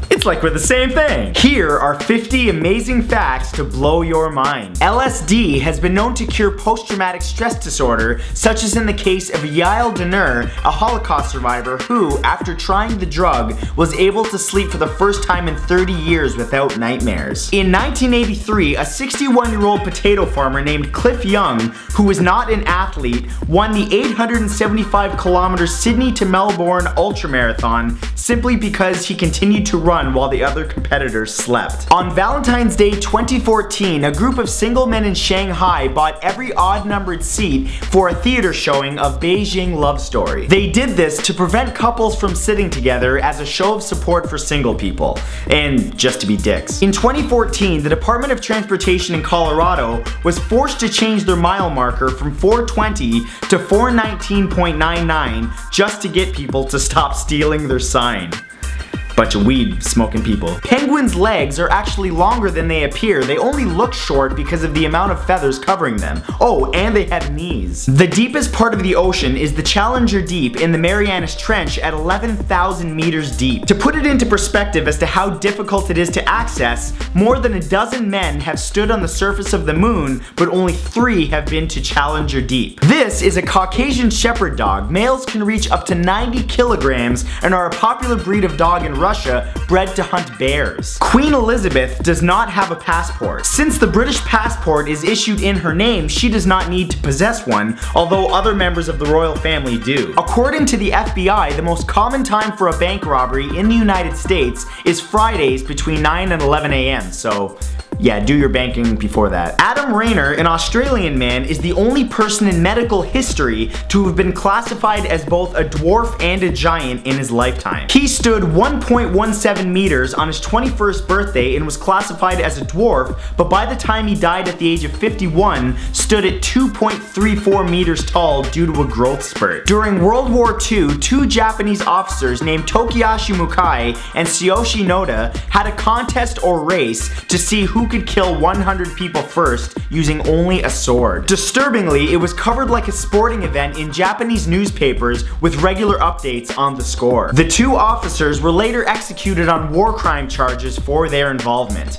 It's like we're the same thing. Here are 50 amazing facts to blow your mind. LSD has been known to cure post-traumatic stress disorder, such as in the case of Yael Dinur, a Holocaust survivor who, after trying the drug, was able to sleep for the first time in 30 years without nightmares. In 1983, a 61-year-old potato farmer named Cliff Young, who was not an athlete, won the 875-kilometer Sydney to Melbourne ultramarathon simply because he continued to run while the other competitors slept. On Valentine's Day 2014, a group of single men in Shanghai bought every odd-numbered seat for a theater showing of Beijing Love Story. They did this to prevent couples from sitting together as a show of support for single people, and just to be dicks. In 2014, the Department of Transportation in Colorado was forced to change their mile marker from 420 to 419.99 just to get people to stop stealing their sign. Bunch of weed smoking people. Penguins' legs are actually longer than they appear. They only look short because of the amount of feathers covering them. Oh, and they have knees. The deepest part of the ocean is the Challenger Deep in the Marianas Trench at 11,000 meters deep. To put it into perspective as to how difficult it is to access, more than a dozen men have stood on the surface of the moon, but only 3 have been to Challenger Deep. This is a Caucasian Shepherd dog. Males can reach up to 90 kilograms and are a popular breed of dog in Russia, bred to hunt bears. Queen Elizabeth does not have a passport. Since the British passport is issued in her name, she does not need to possess one, although other members of the royal family do. According to the FBI, the most common time for a bank robbery in the United States is Fridays between 9 and 11 a.m. So yeah, do your banking before that. Adam Rayner, an Australian man, is the only person in medical history to have been classified as both a dwarf and a giant in his lifetime. He stood 1.17 meters on his 21st birthday and was classified as a dwarf, but by the time he died at the age of 51, stood at 2.34 meters tall due to a growth spurt. During World War II, 2 Japanese officers named Tokiyashi Mukai and Tsuyoshi Noda had a contest or race to see who could kill 100 people first using only a sword. Disturbingly, it was covered like a sporting event in Japanese newspapers with regular updates on the score. The 2 officers were later executed on war crime charges for their involvement.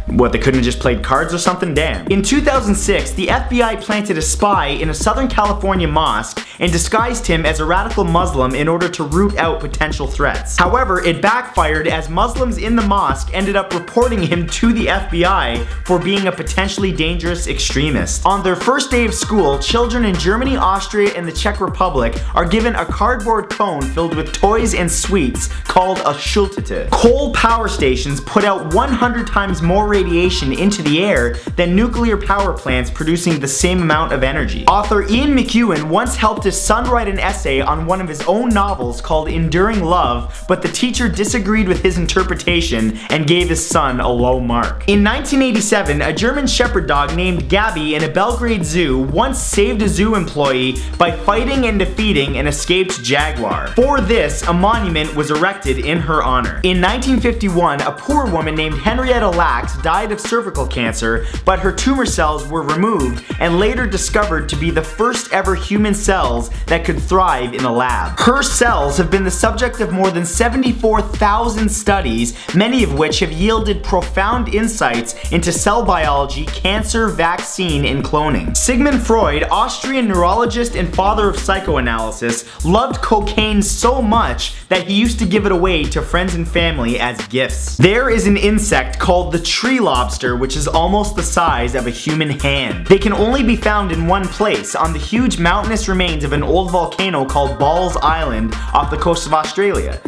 What, they couldn't have just played cards or something? Damn. In 2006, the FBI planted a spy in a Southern California mosque and disguised him as a radical Muslim in order to root out potential threats. However, it backfired as Muslims in the mosque ended up reporting him to the FBI for being a potentially dangerous extremist. On their first day of school, children in Germany, Austria, and the Czech Republic are given a cardboard cone filled with toys and sweets called a Schultete. Coal power stations put out 100 times more radiation into the air than nuclear power plants producing the same amount of energy. Author Ian McEwan once helped his son write an essay on one of his own novels called Enduring Love, but the teacher disagreed with his interpretation and gave his son a low mark. In 1987, a German Shepherd dog named Gabby in a Belgrade zoo once saved a zoo employee by fighting and defeating an escaped jaguar. For this, a monument was erected in her honor. In 1951, a poor woman named Henrietta Lacks died of cervical cancer, but her tumor cells were removed and later discovered to be the first ever human cells that could thrive in a lab. Her cells have been the subject of more than 74,000 studies, many of which have yielded profound insights into cell biology, cancer, vaccine, and cloning. Sigmund Freud, Austrian neurologist and father of psychoanalysis, loved cocaine so much that he used to give it away to friends and family as gifts. There is an insect called the tree lobster, which is almost the size of a human hand. They can only be found in one place, on the huge mountainous remains of an old volcano called Balls Island off the coast of Australia.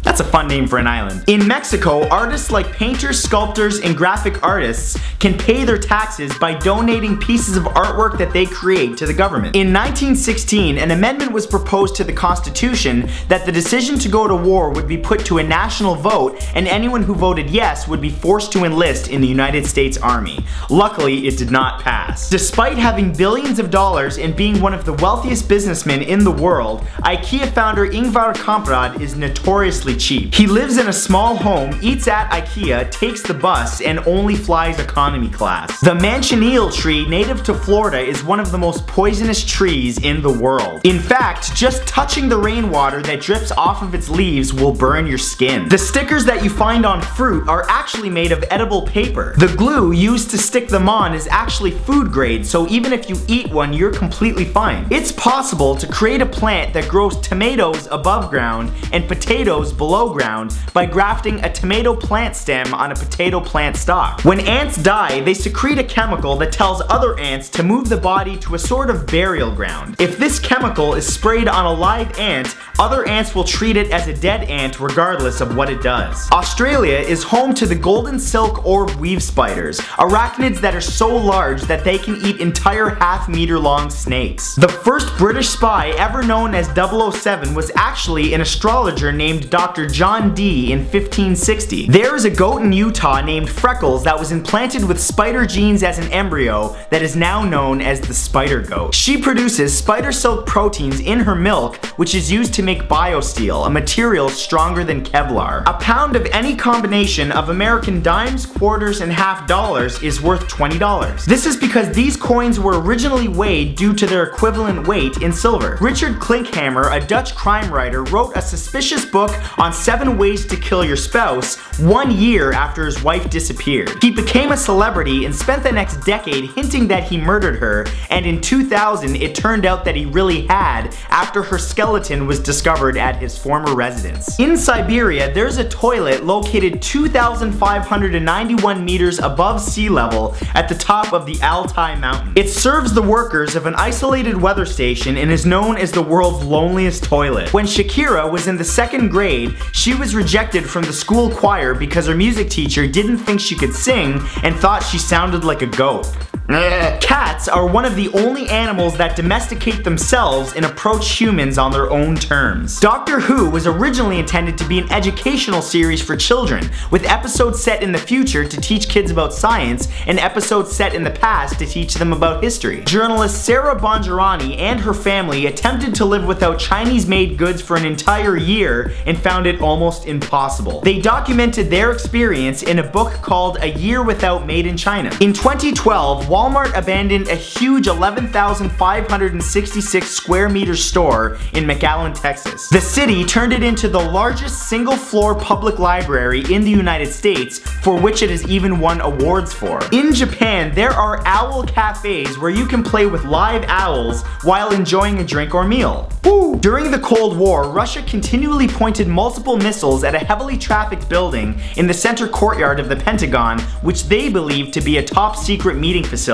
That's a fun name for an island. In Mexico, artists like painters, sculptors, and graphic artists can pay their taxes by donating pieces of artwork that they create to the government. In 1916, an amendment was proposed to the Constitution that the decision to go to war would be put to a national vote, and anyone who voted yes would be forced to enlist in the United States Army. Luckily, it did not pass. Despite having billions of dollars and being one of the wealthiest businessmen in the world, Ikea founder Ingvar Kamprad is notoriously actually cheap. He lives in a small home, eats at Ikea, takes the bus, and only flies economy class. The manchineel tree, native to Florida, is one of the most poisonous trees in the world. In fact, just touching the rainwater that drips off of its leaves will burn your skin. The stickers that you find on fruit are actually made of edible paper. The glue used to stick them on is actually food grade, so even if you eat one, you're completely fine. It's possible to create a plant that grows tomatoes above ground and potatoes below ground by grafting a tomato plant stem on a potato plant stalk. When ants die, they secrete a chemical that tells other ants to move the body to a sort of burial ground. If this chemical is sprayed on a live ant, other ants will treat it as a dead ant regardless of what it does. Australia is home to the golden silk orb weave spiders, arachnids that are so large that they can eat entire half-meter long snakes. The first British spy ever known as 007 was actually an astrologer named Dr. John Dee in 1560. There is a goat in Utah named Freckles that was implanted with spider genes as an embryo that is now known as the spider goat. She produces spider silk proteins in her milk, which is used to make biosteel, a material stronger than Kevlar. A pound of any combination of American dimes, quarters, and half dollars is worth $20. This is because these coins were originally weighed due to their equivalent weight in silver. Richard Klinkhammer, a Dutch crime writer, wrote a suspicious book on 7 ways to kill your spouse 1 year after his wife disappeared. He became a celebrity and spent the next decade hinting that he murdered her, and in 2000 it turned out that he really had after her skeleton was discovered at his former residence. In Siberia, there's a toilet located 2,591 meters above sea level at the top of the Altai Mountain. It serves the workers of an isolated weather station and is known as the world's loneliest toilet. When Shakira was in the 2nd grade, she was rejected from the school choir because her music teacher didn't think she could sing and thought she sounded like a goat. Cats are one of the only animals that domesticate themselves and approach humans on their own terms. Doctor Who was originally intended to be an educational series for children, with episodes set in the future to teach kids about science and episodes set in the past to teach them about history. Journalist Sarah Bongerani and her family attempted to live without Chinese-made goods for an entire year and found it almost impossible. They documented their experience in a book called A Year Without Made in China. In 2012, Walmart abandoned a huge 11,566 square meter store in McAllen, Texas. The city turned it into the largest single-floor public library in the United States, for which it has even won awards for. In Japan, there are owl cafes where you can play with live owls while enjoying a drink or meal. Woo! During the Cold War, Russia continually pointed multiple missiles at a heavily trafficked building in the center courtyard of the Pentagon, which they believed to be a top-secret meeting facility.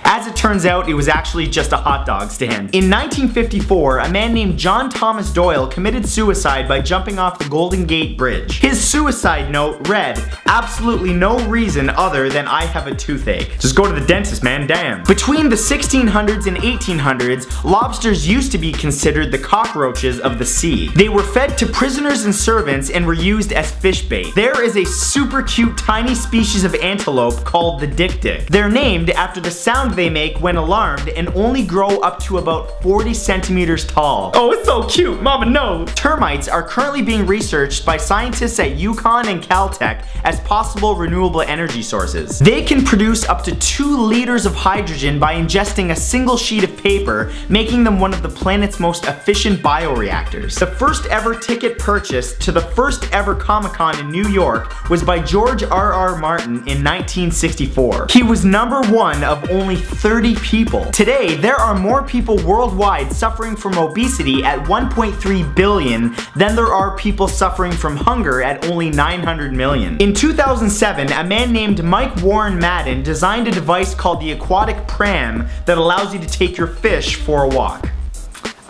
As it turns out, it was actually just a hot dog stand. In 1954, a man named John Thomas Doyle committed suicide by jumping off the Golden Gate Bridge. His suicide note read, "Absolutely no reason other than I have a toothache. Just go to the dentist, man, damn." Between the 1600s and 1800s, lobsters used to be considered the cockroaches of the sea. They were fed to prisoners and servants and were used as fish bait. There is a super cute tiny species of antelope called the dik-dik. They're named after the sound they make when alarmed and only grow up to about 40 centimeters tall. Oh, it's so cute, mama no! Termites are currently being researched by scientists at UConn and Caltech as possible renewable energy sources. They can produce up to 2 liters of hydrogen by ingesting a single sheet of paper, making them one of the planet's most efficient bioreactors. The first ever ticket purchased to the first ever Comic-Con in New York was by George R.R. Martin in 1964. He was number 1 of only 30 people. Today, there are more people worldwide suffering from obesity at 1.3 billion than there are people suffering from hunger at only 900 million. In 2007, a man named Mike Warren Madden designed a device called the Aquatic Pram that allows you to take your fish for a walk.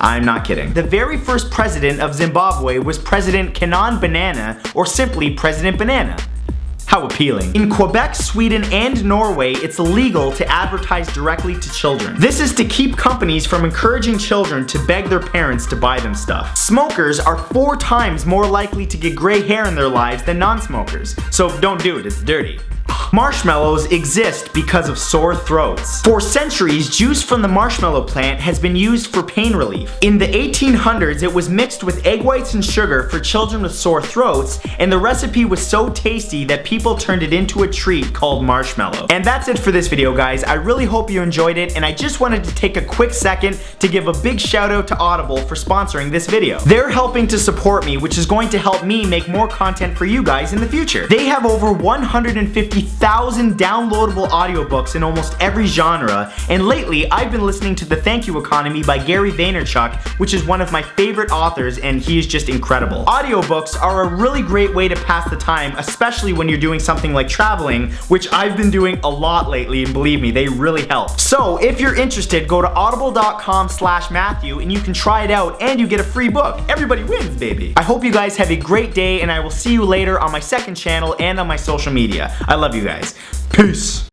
I'm not kidding. The very first president of Zimbabwe was President Canaan Banana, or simply President Banana. How appealing. In Quebec, Sweden, and Norway, it's illegal to advertise directly to children. This is to keep companies from encouraging children to beg their parents to buy them stuff. Smokers are 4 times more likely to get gray hair in their lives than non-smokers, so don't do it, it's dirty. Marshmallows exist because of sore throats. For centuries, juice from the marshmallow plant has been used for pain relief. In the 1800s, it was mixed with egg whites and sugar for children with sore throats, and the recipe was so tasty that people turned it into a treat called marshmallow. And that's it for this video, guys. I really hope you enjoyed it, and I just wanted to take a quick second to give a big shout out to Audible for sponsoring this video. They're helping to support me, which is going to help me make more content for you guys in the future. They have over 150,000 downloadable audiobooks in almost every genre, and lately I've been listening to The Thank You Economy by Gary Vaynerchuk, which is one of my favorite authors, and he is just incredible. Audiobooks are a really great way to pass the time, especially when you're doing something like traveling, which I've been doing a lot lately, and believe me, they really help. So if you're interested, go to audible.com/Matthew and you can try it out and you get a free book. Everybody wins, baby. I hope you guys have a great day, and I will see you later on my second channel and on my social media. I love you guys. Peace.